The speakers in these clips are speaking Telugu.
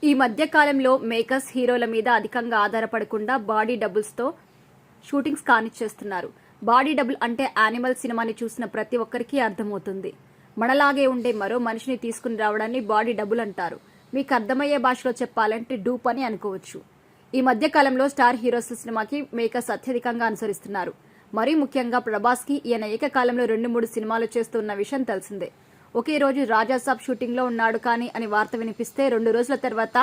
ఈ మధ్య కాలంలో మేకర్స్ హీరోల మీద అధికంగా ఆధారపడకుండా బాడీ డబుల్స్తో షూటింగ్స్ కానిచ్చేస్తున్నారు. బాడీ డబుల్ అంటే యానిమల్ సినిమాని చూసిన ప్రతి ఒక్కరికి అర్థమవుతుంది. మనలాగే ఉండే మరో మనిషిని తీసుకుని రావడాన్ని బాడీ డబుల్ అంటారు. మీకు అర్థమయ్యే భాషలో చెప్పాలంటే డూప్ అని అనుకోవచ్చు. ఈ మధ్య కాలంలో స్టార్ హీరోస్ సినిమాకి మేకర్స్ అత్యధికంగా అనుసరిస్తున్నారు. మరీ ముఖ్యంగా ప్రభాస్ కి ఈయన ఏకకాలంలో 2-3 సినిమాలు చేస్తున్న విషయం తెలిసిందే. ఒకే రోజు రాజాసాబ్ షూటింగ్ లో ఉన్నాడు కానీ అని వార్త వినిపిస్తే 2 రోజుల తర్వాత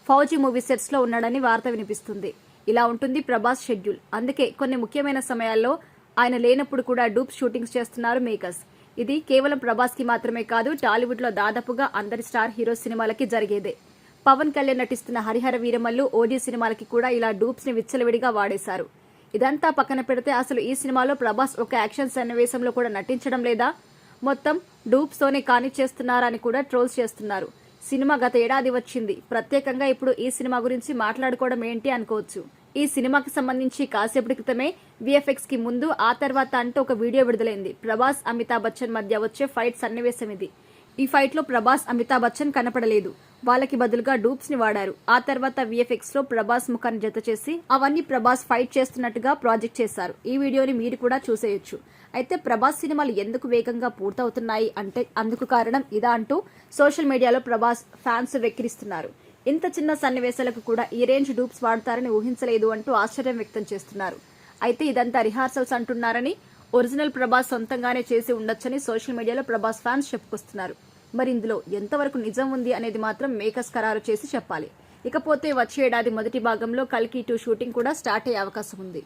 ఫౌజీ మూవీ సెట్స్ లో ఉన్నాడని వార్త వినిపిస్తుంది. ఇలా ఉంటుంది ప్రభాస్ షెడ్యూల్. అందుకే కొన్ని ముఖ్యమైన సమయాల్లో ఆయన లేనప్పుడు కూడా డూప్ షూటింగ్స్ చేస్తున్నారు మేకర్స్. ఇది కేవలం ప్రభాస్ కి మాత్రమే కాదు, టాలీవుడ్ లో దాదాపుగా అందరి స్టార్ హీరో సినిమాలకి జరిగేదే. పవన్ కళ్యాణ్ నటిస్తున్న హరిహర వీరమల్లు, ఓజీ సినిమాలకి కూడా ఇలా డూప్స్ ని విచ్చలవిడిగా వాడేశారు. ఇదంతా పక్కన పెడితే అసలు ఈ సినిమాలో ప్రభాస్ ఒక యాక్షన్ సన్నివేశంలో కూడా నటించడం లేదా, మొత్తం డూప్స్ తోనే కానిచ్చేస్తున్నారని కూడా ట్రోల్స్ చేస్తున్నారు. సినిమా గత ఏడాది వచ్చింది. ప్రత్యేకంగా ఇప్పుడు ఈ సినిమా గురించి మాట్లాడుకోవడం ఏంటి అనుకోవచ్చు. ఈ సినిమాకి సంబంధించి కాసేపటి క్రితమే విఎఫ్ఎక్స్ కి ముందు ఆ తర్వాత అంటూ ఒక వీడియో విడుదలైంది. ప్రభాస్ అమితాబ్ బచ్చన్ మధ్య వచ్చే ఫైట్ సన్నివేశం ఇది. ఈ ఫైట్ లో ప్రభాస్ అమితాబ్ బచ్చన్ కనపడలేదు. వాళ్ళకి బదులుగా డూప్స్ ని వాడారు. ఆ తర్వాత విఎఫ్ఎక్స్ లో ప్రభాస్ ముఖాన్ని జత చేసి అవన్నీ ప్రభాస్ ఫైట్ చేస్తున్నట్టుగా ప్రాజెక్ట్ చేశారు. ఈ వీడియోని మీరు కూడా చూసేయొచ్చు. అయితే ప్రభాస్ సినిమాలు ఎందుకు వేగంగా పూర్తవుతున్నాయి అంటే అందుకు కారణం ఇదా అంటూ సోషల్ మీడియాలో ప్రభాస్ ఫ్యాన్స్ వెక్కిరిస్తున్నారు. ఇంత చిన్న సన్నివేశాలకు కూడా ఈ రేంజ్ డూప్స్ వాడతారని ఊహించలేదు అంటూ ఆశ్చర్యం వ్యక్తం చేస్తున్నారు. అయితే ఇదంతా రిహార్సల్స్ అంటున్నారని, ఒరిజినల్ ప్రభాస్ సొంతంగానే చేసి ఉండొచ్చని సోషల్ మీడియాలో ప్రభాస్ ఫ్యాన్స్ చెప్పుకొస్తున్నారు. మరి ఇందులో ఎంతవరకు నిజం ఉంది అనేది మాత్రం మేకర్స్ ఖరారు చేసి చెప్పాలి. ఇకపోతే వచ్చే ఏడాది మొదటి భాగంలో కల్కి 2 షూటింగ్ కూడా స్టార్ట్ అయ్యే అవకాశం ఉంది.